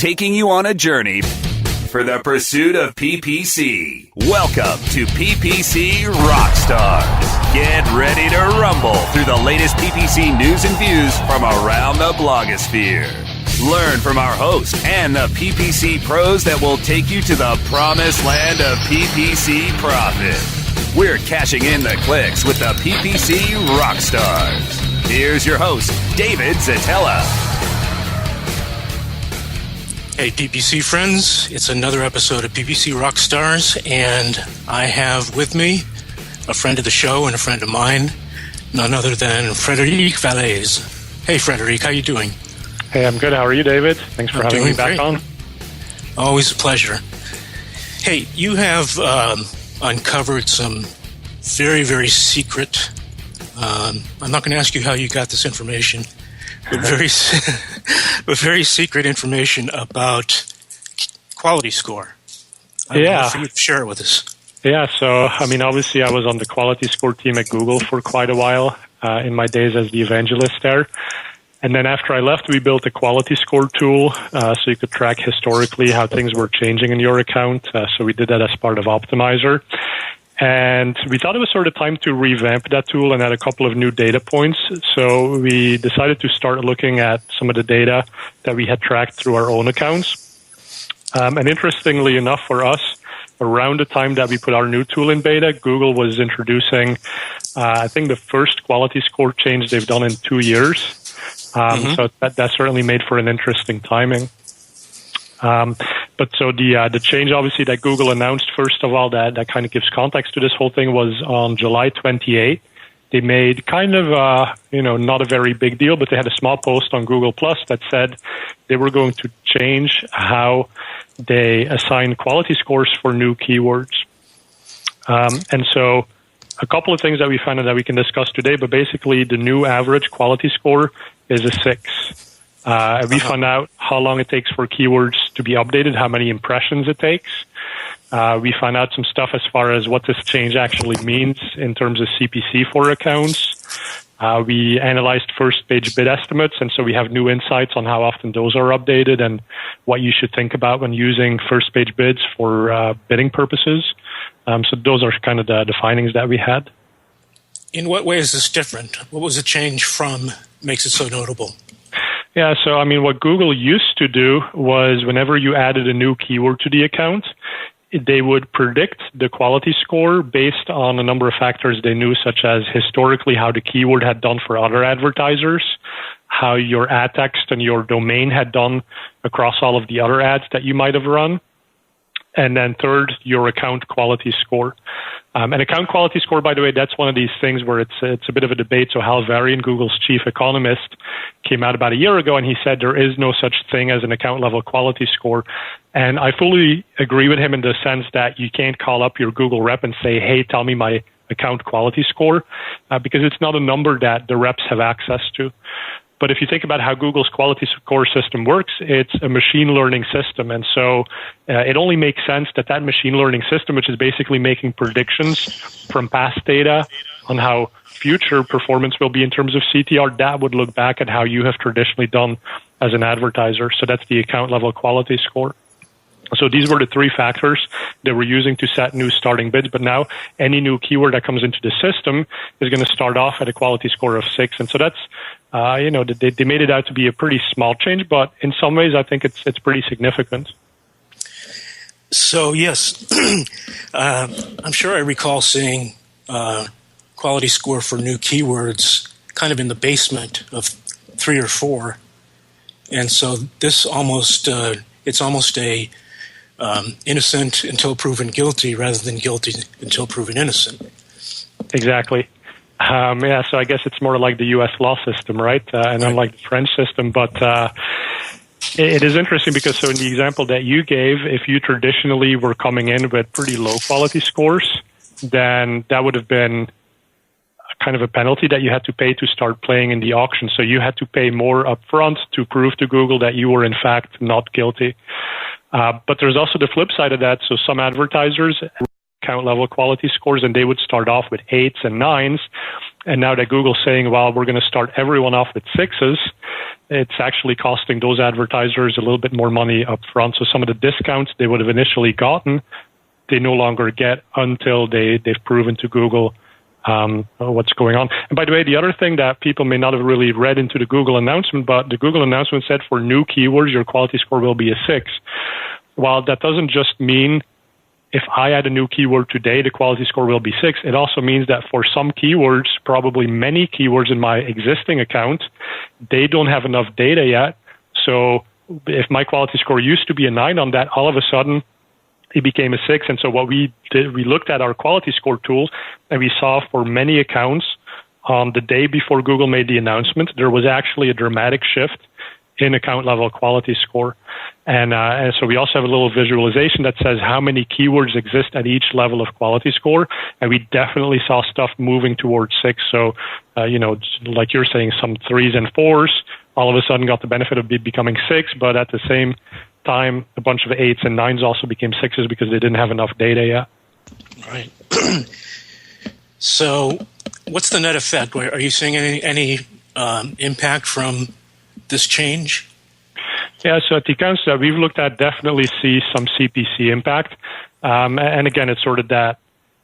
taking you on a journey for the pursuit of PPC. Welcome to PPC Rockstars. Get ready to rumble through the latest PPC news and views from around the blogosphere. Learn from our host and the PPC pros that will take you to the promised land of PPC profit. We're cashing in the clicks with the PPC Rockstars. Here's your host, David Szetela. Hey, PPC friends. It's another episode of PPC Rockstars, and I have with me a friend of the show and a friend of mine, none other than Frederic Valais. Hey, Frederic, how you doing? Hey, I'm good. How are you, David? Thanks for having me back on. Always a pleasure. Hey, you have uncovered some very, very secret, I'm not going to ask you how you got this information, but very secret information about quality score. I'd love for you to share it with us. Yeah, so, obviously I was on the quality score team at Google for quite a while in my days as the evangelist there. And then after I left, we built a quality score tool so you could track historically how things were changing in your account. So we did that as part of Optimizer. And we thought it was sort of time to revamp that tool and add a couple of new data points. So we decided to start looking at some of the data that we had tracked through our own accounts. And interestingly enough for us, around the time that we put our new tool in beta, Google was introducing, I think, the first quality score change they've done in 2 years. So that certainly made for an interesting timing. But so the change, obviously, that Google announced, first of all, that kind of gives context to this whole thing, was on July 28th. They made kind of, not a very big deal, but they had a small post on Google Plus that said they were going to change how they assign quality scores for new keywords. And so a couple of things that we found that we can discuss today, but basically the new average quality score is a 6. We found out how long it takes for keywords to be updated, how many impressions it takes. We found out some stuff as far as what this change actually means in terms of CPC for accounts. We analyzed first page bid estimates, and so we have new insights on how often those are updated and what you should think about when using first page bids for bidding purposes. So those are kind of the findings that we had. In what way is this different? What was the change from makes it so notable? Yeah, so what Google used to do was whenever you added a new keyword to the account, they would predict the quality score based on a number of factors they knew, such as historically how the keyword had done for other advertisers, how your ad text and your domain had done across all of the other ads that you might have run. And then third, your account quality score. An account quality score, by the way, that's one of these things where it's a bit of a debate. So Hal Varian, Google's chief economist, came out about a year ago and he said there is no such thing as an account level quality score. And I fully agree with him in the sense that you can't call up your Google rep and say, hey, tell me my account quality score, because it's not a number that the reps have access to. But if you think about how Google's quality score system works, it's a machine learning system. And so it only makes sense that machine learning system, which is basically making predictions from past data on how future performance will be in terms of CTR, that would look back at how you have traditionally done as an advertiser. So that's the account level quality score. So these were the three factors that we're using to set new starting bids. But now any new keyword that comes into the system is going to start off at a quality score of 6. And so that's, they made it out to be a pretty small change, but in some ways I think it's pretty significant. So yes, I'm sure I recall seeing quality score for new keywords kind of in the basement of 3 or 4. And so this it's almost a innocent until proven guilty rather than guilty until proven innocent. Exactly. So I guess it's more like the U.S. law system, right? And unlike the French system. But it is interesting because so in the example that you gave, if you traditionally were coming in with pretty low quality scores, then that would have been kind of a penalty that you had to pay to start playing in the auction. So you had to pay more upfront to prove to Google that you were in fact not guilty. But there's also the flip side of that. So some advertisers account level quality scores, and they would start off with 8s and 9s. And now that Google's saying, well, we're going to start everyone off with 6s, it's actually costing those advertisers a little bit more money up front. So some of the discounts they would have initially gotten, they no longer get until they've proven to Google what's going on. And by the way, the other thing that people may not have really read into the Google announcement, but the Google announcement said for new keywords, your quality score will be a 6. While that doesn't just mean if I add a new keyword today, the quality score will be 6. It also means that for some keywords, probably many keywords in my existing account, they don't have enough data yet. So if my quality score used to be a 9 on that, all of a sudden it became a 6. And so what we did, we looked at our quality score tool, and we saw for many accounts on the day before Google made the announcement, there was actually a dramatic shift in account level quality score. And so we also have a little visualization that says how many keywords exist at each level of quality score. And we definitely saw stuff moving towards 6. So, like you're saying, some 3s and 4s all of a sudden got the benefit of becoming 6, but at the same time, a bunch of 8s and 9s also became 6s because they didn't have enough data yet. Right. So what's the net effect? Are you seeing any impact from this change? Yeah, so at the accounts that we've looked at, definitely see some CPC impact. And again, it's sort of that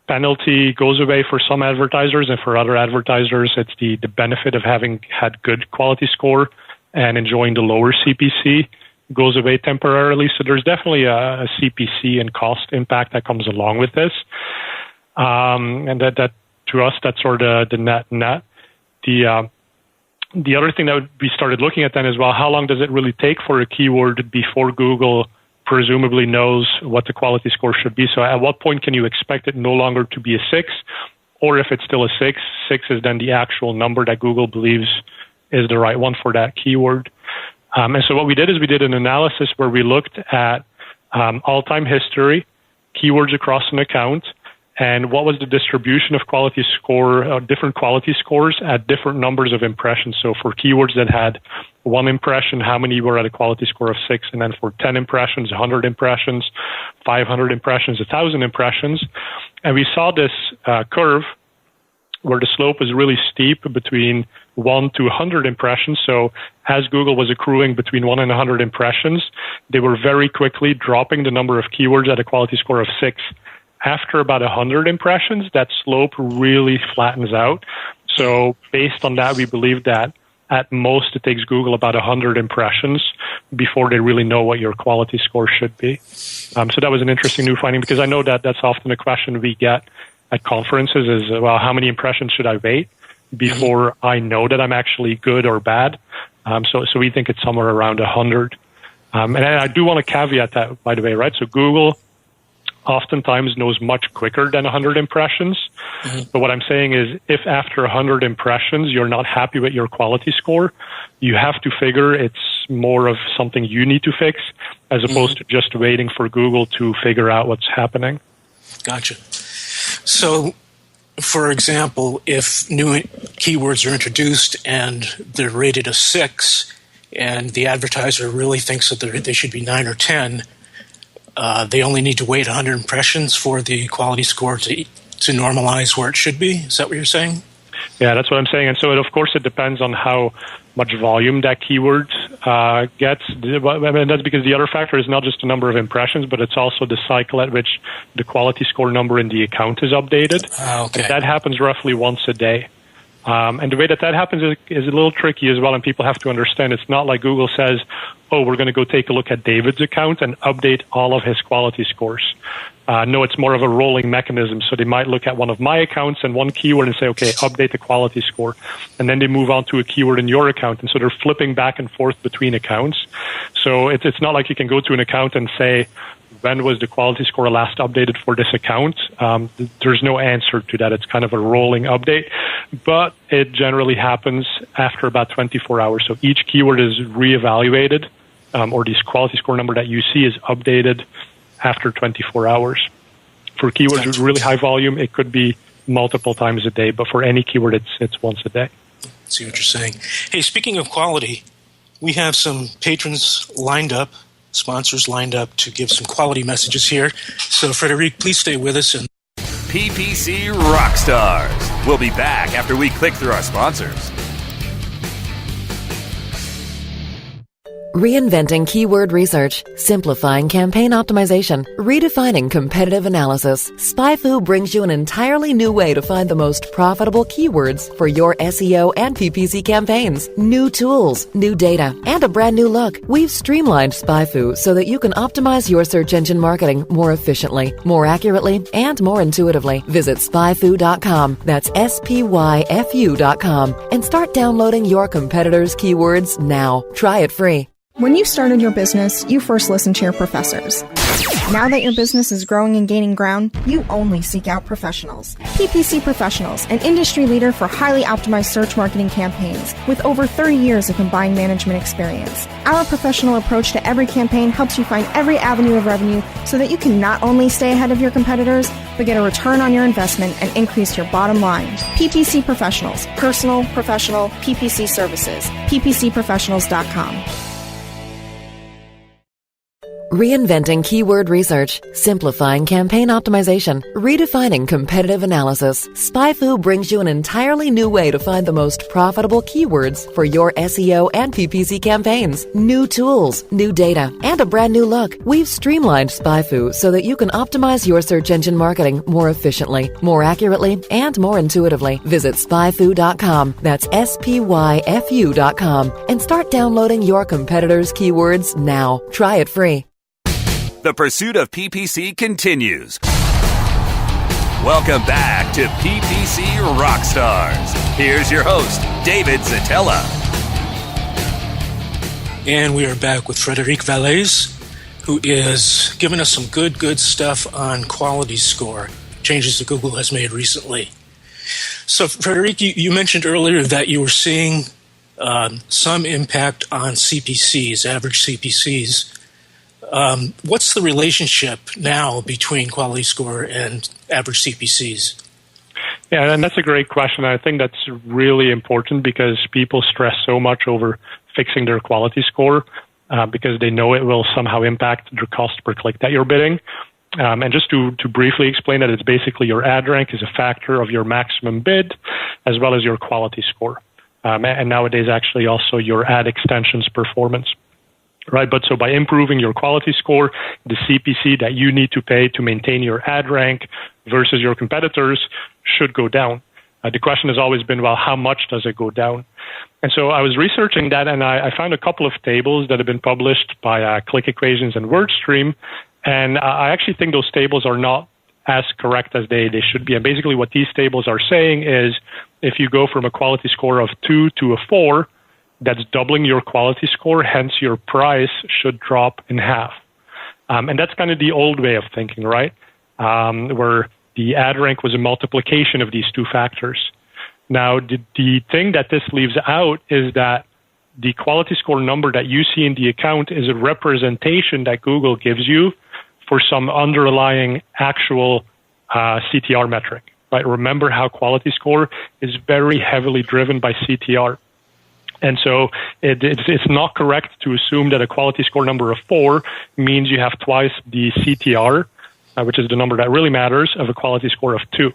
penalty goes away for some advertisers, and for other advertisers, it's the benefit of having had good quality score and enjoying the lower CPC goes away temporarily. So there's definitely a CPC and cost impact that comes along with this. And that to us, that's sort of the net. The other thing that we started looking at then is, well, how long does it really take for a keyword before Google presumably knows what the quality score should be? So at what point can you expect it no longer to be a 6? Or if it's still a 6, 6 is then the actual number that Google believes is the right one for that keyword. And so what we did is we did an analysis where we looked at all-time history, keywords across an account, and what was the distribution of quality score, different quality scores at different numbers of impressions. So for keywords that had 1 impression, how many were at a quality score of 6? And then for 10 impressions, 100 impressions, 500 impressions, 1,000 impressions. And we saw this curve where the slope was really steep between 1 to 100 impressions. So as Google was accruing between 1 and 100 impressions, they were very quickly dropping the number of keywords at a quality score of 6. After about 100 impressions, that slope really flattens out. So based on that, we believe that at most it takes Google about 100 impressions before they really know what your quality score should be. So that was an interesting new finding, because I know that that's often a question we get at conferences is, well, how many impressions should I wait before I know that I'm actually good or bad? So we think it's somewhere around 100. And I do want to caveat that, by the way, right? So Google oftentimes knows much quicker than 100 impressions. But what I'm saying is, if after 100 impressions you're not happy with your quality score, you have to figure it's more of something you need to fix as opposed to just waiting for Google to figure out what's happening. Gotcha. So, for example, if new keywords are introduced and they're rated a 6 and the advertiser really thinks that they should be 9 or 10, they only need to wait 100 impressions for the quality score to normalize where it should be? Is that what you're saying? Yeah, that's what I'm saying. And so, of course, it depends on how much volume that keyword gets. I mean, that's because the other factor is not just the number of impressions, but it's also the cycle at which the quality score number in the account is updated. Okay. And that happens roughly once a day. And the way that happens is a little tricky as well, and people have to understand it's not like Google says, oh, we're going to go take a look at David's account and update all of his quality scores. No, it's more of a rolling mechanism. So they might look at one of my accounts and one keyword and say, okay, update the quality score. And then they move on to a keyword in your account. And so they're flipping back and forth between accounts. So it's not like you can go to an account and say, when was the quality score last updated for this account? There's no answer to that. It's kind of a rolling update, but it generally happens after about 24 hours. So each keyword is reevaluated, or this quality score number that you see is updated after 24 hours. For keywords with really high volume, it could be multiple times a day, but for any keyword, it's once a day. I see what you're saying. Hey, speaking of quality, we have some patrons lined up, sponsors lined up to give some quality messages here. So, Frederic, please stay with us. And PPC Rockstars. We'll be back after we click through our sponsors. Reinventing keyword research, simplifying campaign optimization, redefining competitive analysis. SpyFu brings you an entirely new way to find the most profitable keywords for your SEO and PPC campaigns. New tools, new data, and a brand new look. We've streamlined SpyFu so that you can optimize your search engine marketing more efficiently, more accurately, and more intuitively. Visit spyfu.com. That's SPYFU.com and start downloading your competitors' keywords now. Try it free. When you started your business, you first listened to your professors. Now that your business is growing and gaining ground, you only seek out professionals. PPC Professionals, an industry leader for highly optimized search marketing campaigns with over 30 years of combined management experience. Our professional approach to every campaign helps you find every avenue of revenue so that you can not only stay ahead of your competitors, but get a return on your investment and increase your bottom line. PPC Professionals, personal, professional, PPC services. ppcprofessionals.com. Reinventing keyword research, simplifying campaign optimization, redefining competitive analysis. SpyFu brings you an entirely new way to find the most profitable keywords for your SEO and PPC campaigns. New tools, new data, and a brand new look. We've streamlined SpyFu so that you can optimize your search engine marketing more efficiently, more accurately, and more intuitively. Visit spyfu.com. That's SPYFU.com and start downloading your competitors' keywords now. Try it free. The pursuit of PPC continues. Welcome back to PPC Rockstars. Here's your host, David Szetela. And we are back with Frederic Valles, who is giving us some good stuff on quality score, changes that Google has made recently. So, Frederic, you mentioned earlier that you were seeing some impact on CPCs, average CPCs. What's the relationship now between quality score and average CPCs? Yeah, and that's a great question. I think that's really important because people stress so much over fixing their quality score because they know it will somehow impact their cost per click that you're bidding. And just to briefly explain that, it's basically your ad rank is a factor of your maximum bid as well as your quality score. And nowadays, actually, also your ad extensions performance. Right, but so by improving your quality score, the CPC that you need to pay to maintain your ad rank versus your competitors should go down. The question has always been, well, how much does it go down? And so I was researching that, and I found a couple of tables that have been published by Click Equations and WordStream, and I actually think those tables are not as correct as they should be. And basically what these tables are saying is if you go from a quality score of 2 to a 4, that's doubling your quality score, hence your price should drop in half. And that's kind of the old way of thinking, right? Where the ad rank was a multiplication of these two factors. Now, the thing that this leaves out is that the quality score number that you see in the account is a representation that Google gives you for some underlying actual CTR metric, right? Remember how quality score is very heavily driven by CTR. And so it's not correct to assume that a quality score number of 4 means you have twice the CTR, which is the number that really matters, of a quality score of 2.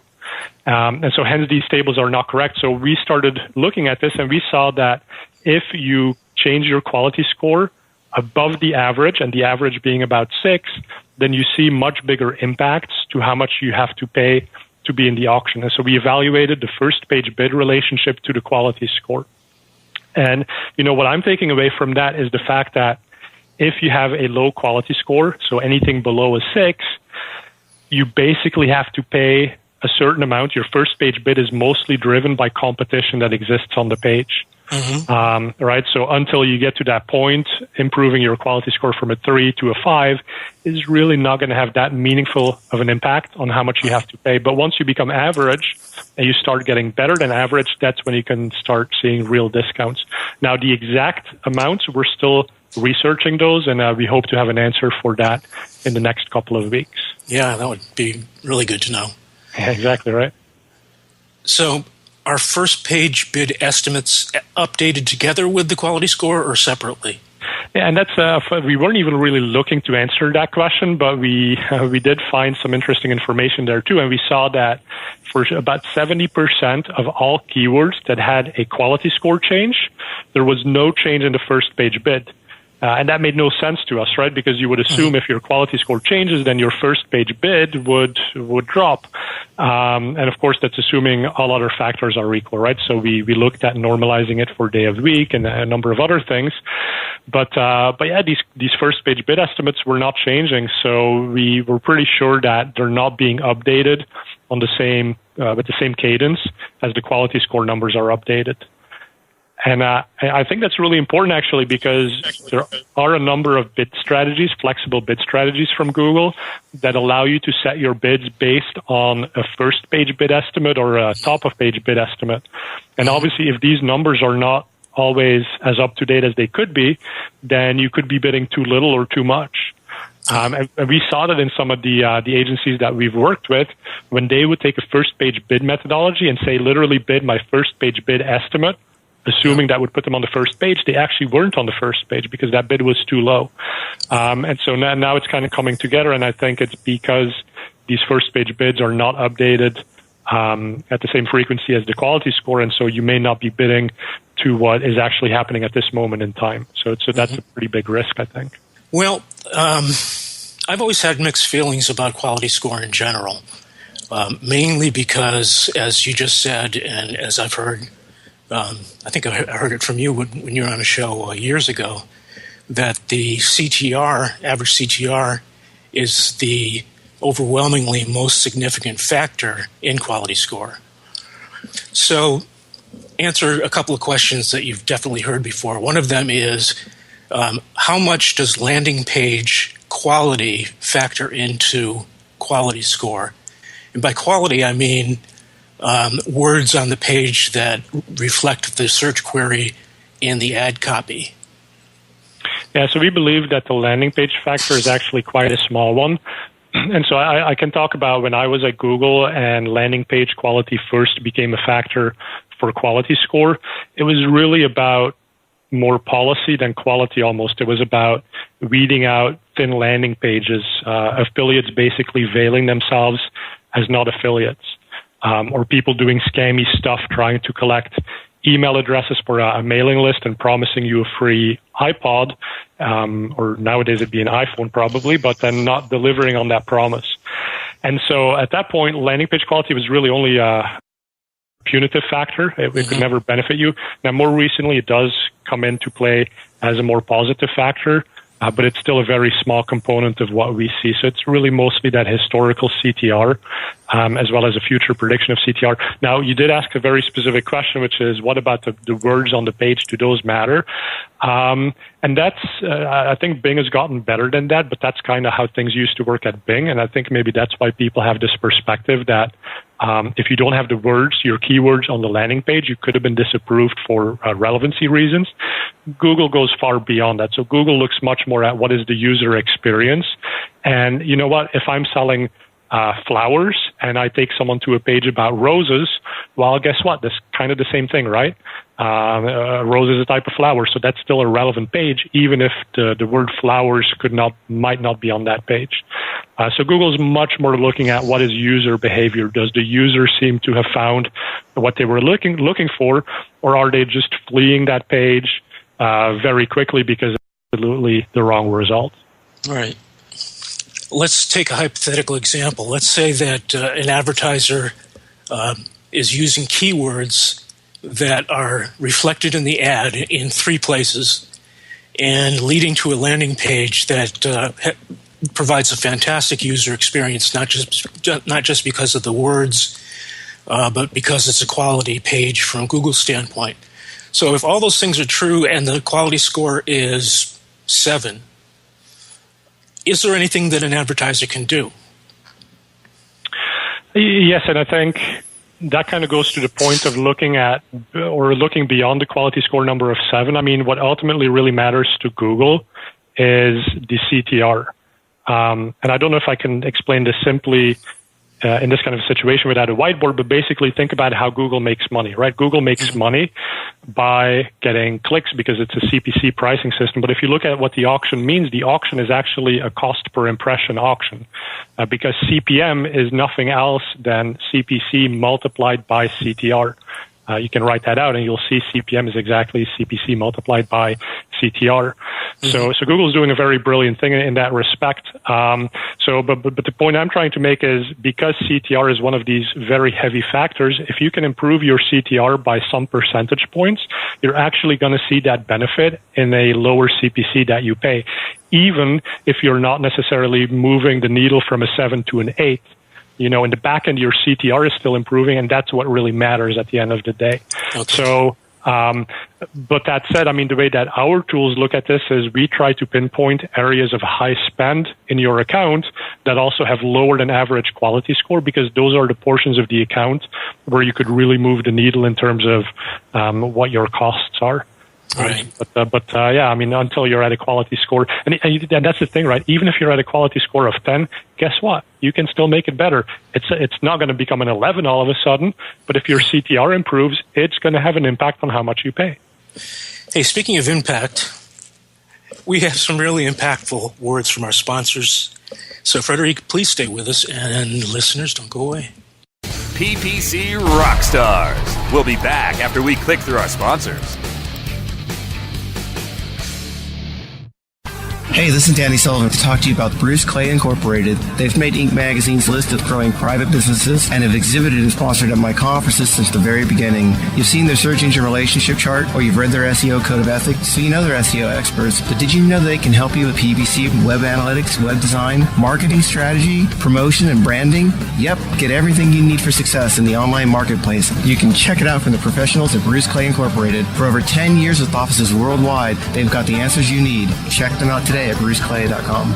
And so hence these tables are not correct. So we started looking at this and we saw that if you change your quality score above the average, and the average being about 6, then you see much bigger impacts to how much you have to pay to be in the auction. And so we evaluated the first page bid relationship to the quality score. And, you know, what I'm taking away from that is the fact that if you have a low quality score, so anything below a 6, you basically have to pay a certain amount. Your first page bid is mostly driven by competition that exists on the page. Mm-hmm. Right? So until you get to that point, improving your quality score from a 3 to a 5 is really not going to have that meaningful of an impact on how much you have to pay. But once you become average and you start getting better than average, that's when you can start seeing real discounts. Now, the exact amounts, we're still researching those, and we hope to have an answer for that in the next couple of weeks. Yeah, that would be really good to know. Yeah, exactly right. So are first page bid estimates updated together with the quality score or separately? Yeah, and that's we weren't even really looking to answer that question, but we did find some interesting information there too, and we saw that for about 70% of all keywords that had a quality score change, there was no change in the first page bid. And that made no sense to us, right? Because you would assume if your quality score changes, then your first page bid would drop. And of course, that's assuming all other factors are equal, right? So we looked at normalizing it for day of the week and a number of other things. But yeah, these first page bid estimates were not changing. So we were pretty sure that they're not being updated on the same, with the same cadence as the quality score numbers are updated. And I think that's really important, actually, because there are a number of bid strategies, flexible bid strategies from Google that allow you to set your bids based on a first-page bid estimate or a top-of-page bid estimate. And obviously, if these numbers are not always as up-to-date as they could be, then you could be bidding too little or too much. And we saw that in some of the agencies that we've worked with, when they would take a first-page bid methodology and say, literally bid my first-page bid estimate, assuming that would put them on the first page, they actually weren't on the first page because that bid was too low. And so now it's kind of coming together, and I think it's because these first page bids are not updated at the same frequency as the quality score, and so you may not be bidding to what is actually happening at this moment in time. So that's a pretty big risk, I think. Well, I've always had mixed feelings about quality score in general, mainly because, as you just said, and as I've heard, I think I heard it from you when you were on a show years ago, that the CTR, average CTR, is the overwhelmingly most significant factor in quality score. So answer a couple of questions that you've definitely heard before. One of them is, how much does landing page quality factor into quality score? And by quality, I mean words on the page that reflect the search query and the ad copy. Yeah, so we believe that the landing page factor is actually quite a small one. And so I can talk about when I was at Google and landing page quality first became a factor for quality score. It was really about more policy than quality almost. It was about weeding out thin landing pages, affiliates basically veiling themselves as not affiliates. Or people doing scammy stuff, trying to collect email addresses for a mailing list and promising you a free iPod, or nowadays it'd be an iPhone probably, but then not delivering on that promise. And so at that point, landing page quality was really only a punitive factor. It could never benefit you. Now, more recently, it does come into play as a more positive factor, but it's still a very small component of what we see. So it's really mostly that historical CTR, as well as a future prediction of CTR. Now, you did ask a very specific question, which is, what about the words on the page? Do those matter? And that's, I think Bing has gotten better than that, but that's kind of how things used to work at Bing. And I think maybe that's why people have this perspective that if you don't have the words, your keywords on the landing page, you could have been disapproved for relevancy reasons. Google goes far beyond that. So Google looks much more at what is the user experience. And you know what? If I'm selling flowers and I take someone to a page about roses, well, guess what? That's kind of the same thing, right? Rose is a type of flower, so that's still a relevant page, even if the word flowers might not be on that page. So Google's much more looking at what is user behavior. Does the user seem to have found what they were looking for, or are they just fleeing that page very quickly because it's absolutely the wrong result? All right. Let's take a hypothetical example. Let's say that an advertiser is using keywords that are reflected in the ad in 3 places and leading to a landing page that provides a fantastic user experience, not just because of the words, but because it's a quality page from Google's standpoint. So if all those things are true and the quality score is 7, is there anything that an advertiser can do? Yes, and I think that kind of goes to the point of looking at or looking beyond the quality score number of 7. I mean, what ultimately really matters to Google is the CTR. And I don't know if I can explain this simply in this kind of situation without a whiteboard, but basically think about how Google makes money, right? Google makes money by getting clicks because it's a CPC pricing system. But if you look at what the auction means, the auction is actually a cost per impression auction because CPM is nothing else than CPC multiplied by CTR. You can write that out and you'll see CPM is exactly CPC multiplied by CTR. So Google's doing a very brilliant thing in that respect. But the point I'm trying to make is because CTR is one of these very heavy factors, if you can improve your CTR by some percentage points, you're actually going to see that benefit in a lower CPC that you pay, even if you're not necessarily moving the needle from a 7 to an 8. In the back end, your CTR is still improving, and that's what really matters at the end of the day. Okay. So, but that said, the way that our tools look at this is we try to pinpoint areas of high spend in your account that also have lower than average quality score, because those are the portions of the account where you could really move the needle in terms of what your costs are. Right. Until you're at a quality score. And that's the thing, right? Even if you're at a quality score of 10, guess what? You can still make it better. It's not going to become an 11 all of a sudden, but if your CTR improves, it's going to have an impact on how much you pay. Hey, speaking of impact, we have some really impactful words from our sponsors. So, Frederic, please stay with us, and listeners, don't go away. PPC Rockstars. We'll be back after we click through our sponsors. Hey, this is Danny Sullivan to talk to you about Bruce Clay Incorporated. They've made Inc. Magazine's list of growing private businesses and have exhibited and sponsored at my conferences since the very beginning. You've seen their search engine relationship chart, or you've read their SEO code of ethics, so you know they're SEO experts. But did you know they can help you with PPC, web analytics, web design, marketing strategy, promotion, and branding? Yep, get everything you need for success in the online marketplace. You can check it out from the professionals at Bruce Clay Incorporated. For over 10 years with offices worldwide, they've got the answers you need. Check them out today at bruceclay.com.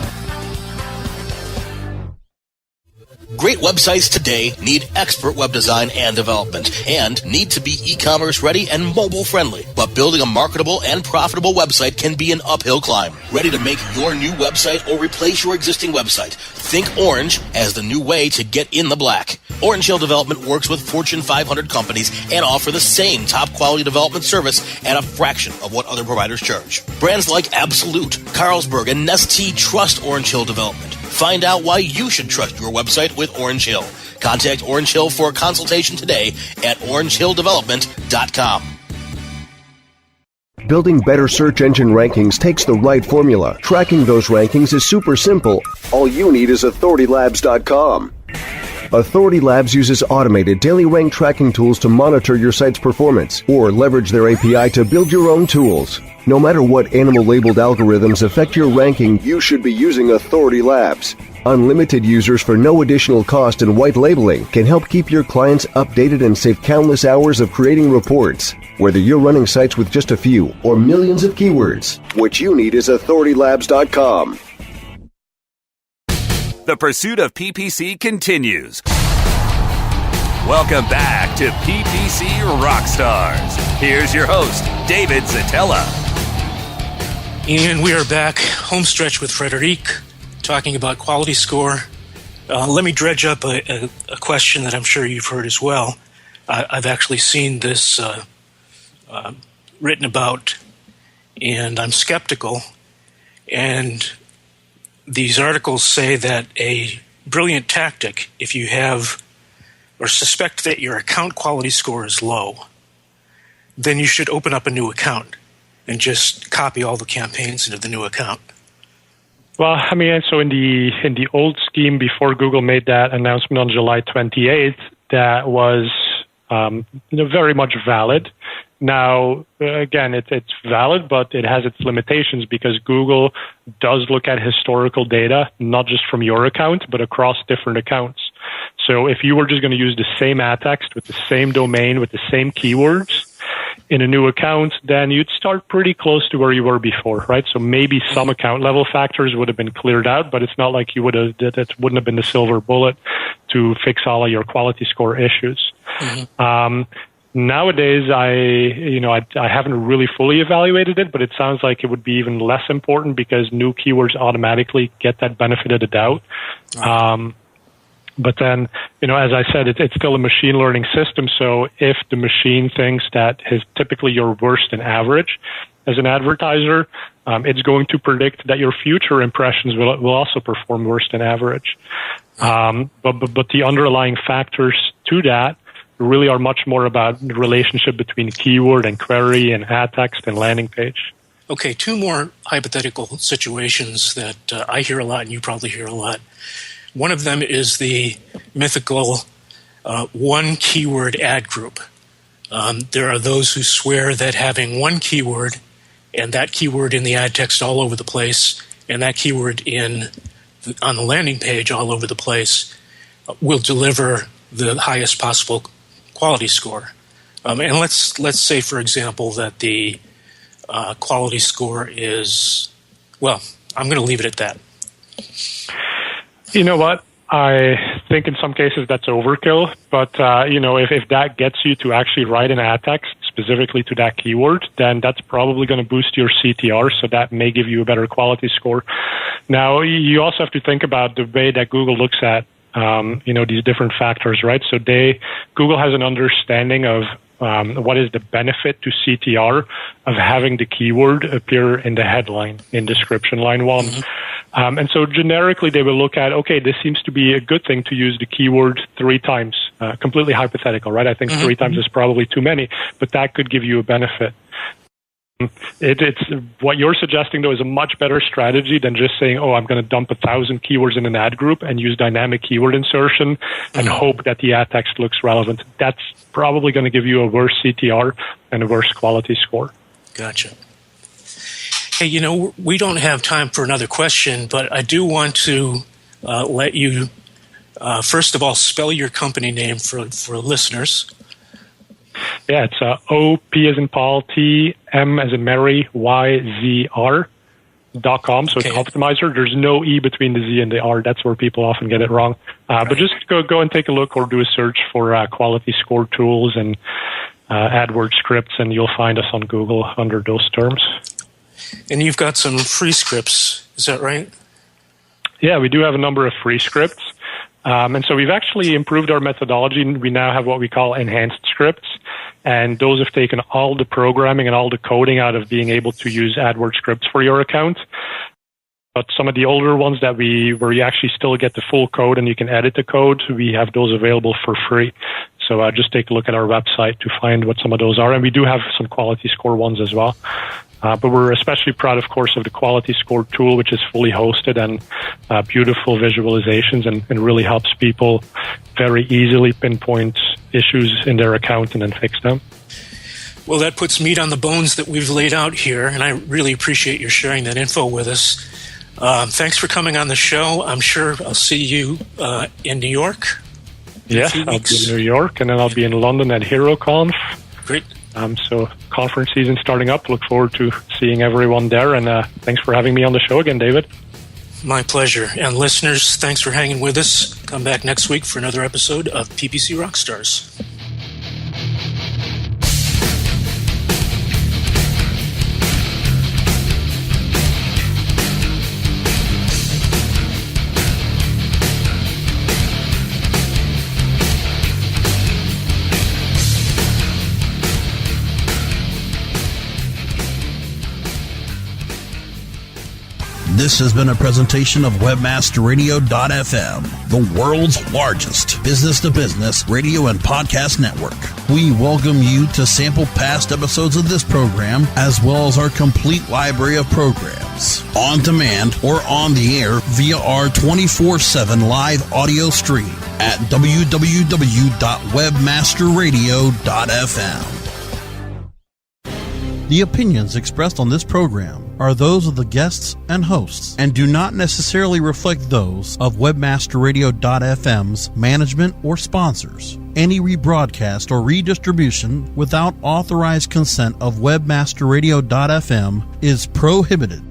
Great websites today need expert web design and development and need to be e-commerce ready and mobile friendly. But building a marketable and profitable website can be an uphill climb. Ready to make your new website or replace your existing website? Think Orange as the new way to get in the black. Orange Hill Development works with Fortune 500 companies and offer the same top quality development service at a fraction of what other providers charge. Brands like Absolute, Carlsberg, and Nestea trust Orange Hill Development. Find out why you should trust your website with Orange Hill. Contact Orange Hill for a consultation today at orangehilldevelopment.com. Building better search engine rankings takes the right formula. Tracking those rankings is super simple. All you need is authoritylabs.com. Authority Labs uses automated daily rank tracking tools to monitor your site's performance or leverage their API to build your own tools. No matter what animal-labeled algorithms affect your ranking, you should be using Authority Labs. Unlimited users for no additional cost and white labeling can help keep your clients updated and save countless hours of creating reports. Whether you're running sites with just a few or millions of keywords, what you need is authoritylabs.com. The pursuit of PPC continues. Welcome back to PPC Rockstars. Here's your host, David Szetela. And we are back, home stretch with Frederic, talking about quality score. Let me dredge up a question that I'm sure you've heard as well. I've actually seen this written about, and I'm skeptical. And these articles say that a brilliant tactic, if you have or suspect that your account quality score is low, then you should open up a new account and just copy all the campaigns into the new account. Well, so in the old scheme before Google made that announcement on July 28th, that was very much valid. Now, again, it's valid, but it has its limitations because Google does look at historical data, not just from your account, but across different accounts. So if you were just going to use the same ad text with the same domain, with the same keywords in a new account, then you'd start pretty close to where you were before, right? So maybe some account level factors would have been cleared out, but it's not like that wouldn't have been the silver bullet to fix all of your quality score issues. Mm-hmm. Nowadays, I haven't really fully evaluated it, but it sounds like it would be even less important because new keywords automatically get that benefit of the doubt. But then, as I said, it's still a machine learning system. So if the machine thinks that is typically you're worse than average as an advertiser, it's going to predict that your future impressions will also perform worse than average. But the underlying factors to that really are much more about the relationship between keyword and query and ad text and landing page. Okay, two more hypothetical situations that I hear a lot and you probably hear a lot. One of them is the mythical one keyword ad group. There are those who swear that having one keyword and that keyword in the ad text all over the place and that keyword on the landing page all over the place will deliver the highest possible quality score. And let's say, for example, that the quality score is, well, I'm going to leave it at that. You know what? I think in some cases that's overkill, but if that gets you to actually write an ad text specifically to that keyword, then that's probably going to boost your CTR, so that may give you a better quality score. Now, you also have to think about the way that Google looks at these different factors, right? So Google has an understanding of what is the benefit to CTR of having the keyword appear in the headline in description line 1. Mm-hmm. And so generically they will look at, okay, this seems to be a good thing to use the keyword 3 times, completely hypothetical, right? I think 3 times is probably too many, but that could give you a benefit. It's what you're suggesting, though, is a much better strategy than just saying, oh, I'm going to dump 1,000 keywords in an ad group and use dynamic keyword insertion and hope that the ad text looks relevant. That's probably going to give you a worse CTR and a worse quality score. Gotcha. Hey, we don't have time for another question, but I do want to let you, first of all, spell your company name for listeners. Yeah, it's O-P as in Paul, T, M as in Mary, Y-Z-R.com. So It's Optimizer. There's no E between the Z and the R. That's where people often get it wrong. But just go and take a look or do a search for quality score tools and AdWords scripts, and you'll find us on Google under those terms. And you've got some free scripts. Is that right? Yeah, we do have a number of free scripts. And so we've actually improved our methodology. We now have what we call enhanced scripts. And those have taken all the programming and all the coding out of being able to use AdWords scripts for your account. But some of the older ones where you actually still get the full code and you can edit the code, we have those available for free. So just take a look at our website to find what some of those are. And we do have some quality score ones as well. But we're especially proud, of course, of the quality score tool, which is fully hosted and beautiful visualizations and really helps people very easily pinpoint issues in their account and then fix them. Well, that puts meat on the bones that we've laid out here, and I really appreciate your sharing that info with us. Thanks for coming on the show. I'm sure I'll see you in New York. Yes, I'll be in New York, and then I'll be in London at HeroConf. Great. So conference season starting up. Look forward to seeing everyone there. And thanks for having me on the show again, David. My pleasure. And listeners, thanks for hanging with us. Come back next week for another episode of PPC Rockstars. This has been a presentation of WebmasterRadio.fm, the world's largest business-to-business radio and podcast network. We welcome you to sample past episodes of this program, as well as our complete library of programs, on demand or on the air via our 24/7 live audio stream at www.webmasterradio.fm. The opinions expressed on this program are those of the guests and hosts and do not necessarily reflect those of WebmasterRadio.fm's management or sponsors. Any rebroadcast or redistribution without authorized consent of WebmasterRadio.fm is prohibited.